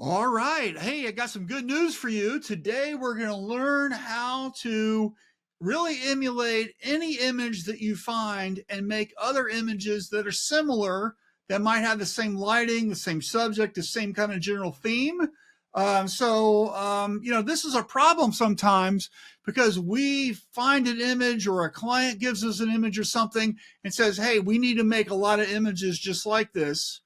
All right. Hey, I got some good news for you. Today, we're going to learn how to really emulate any image that you find and make other images that are similar, that might have the same lighting, the same subject, the same kind of general theme. This is a problem sometimes because we find an image or a client gives us an image or something and says, hey, we need to make a lot of images just like this.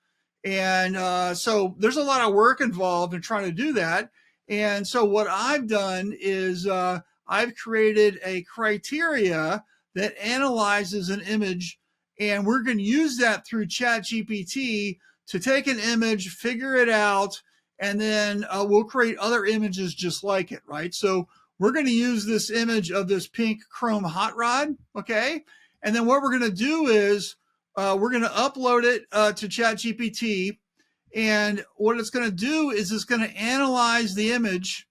And so there's a lot of work involved in trying to do that. And so what I've done is I've created a criteria that analyzes an image, and we're going to use that through ChatGPT to take an image, figure it out, and then we'll create other images just like it, right? So we're going to use this image of this pink chrome hot rod, okay? And then what we're going to do is we're going to upload it to ChatGPT, and what it's going to do is it's going to analyze the image.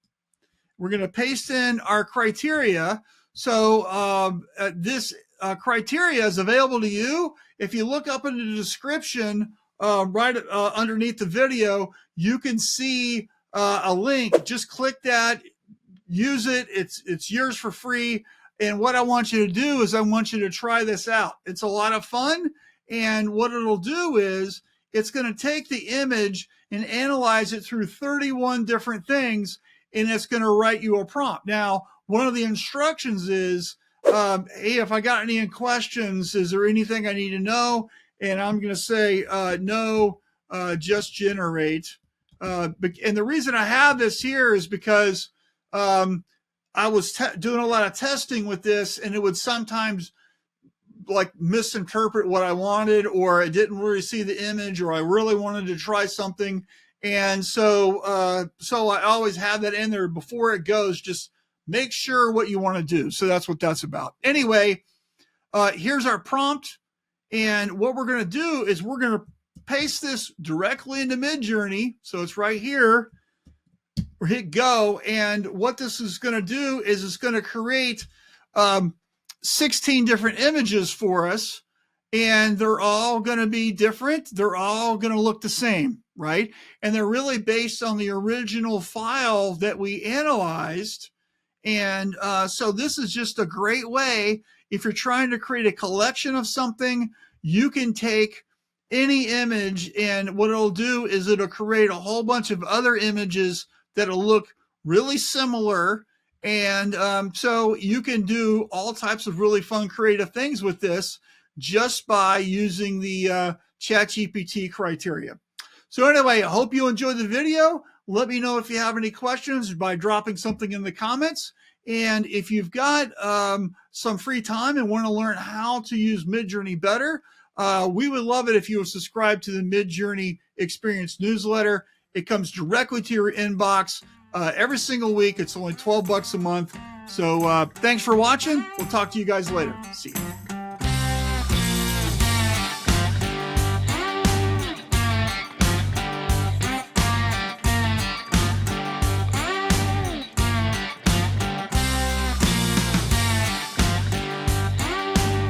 We're going to paste in our criteria. So this criteria is available to you. If you look up in the description right underneath the video, you can see a link. Just click that, use it. It's yours for free. And what I want you to do is I want you to try this out. It's a lot of fun. And what it'll do is it's going to take the image and analyze it through 31 different things, and it's going to write you a prompt. Now, one of the instructions is, hey, if I got any questions, is there anything I need to know? And I'm going to say, no, just generate. And the reason I have this here is because I was doing a lot of testing with this, and it would sometimes like misinterpret what I wanted, or I didn't really see the image, or I really wanted to try something. And so I always have that in there before it goes. Just make sure what you want to do. So that's what that's about. Anyway, here's our prompt. And what we're going to do is we're going to paste this directly into Midjourney. So it's right here. Or hit go. And what this is going to do is it's going to create 16 different images for us, and they're all going to be different. They're all going to look the same, right? And they're really based on the original file that we analyzed. And so this is just a great way. If you're trying to create a collection of something, you can take any image, and what it'll do is it'll create a whole bunch of other images that'll look really similar. And so you can do all types of really fun, creative things with this just by using the ChatGPT criteria. So anyway, I hope you enjoyed the video. Let me know if you have any questions by dropping something in the comments. And if you've got some free time and want to learn how to use Midjourney better, we would love it if you would subscribe to the Midjourney Experience newsletter. It comes directly to your inbox every single week. It's only $12 a month. So thanks for watching. We'll talk to you guys later. See you.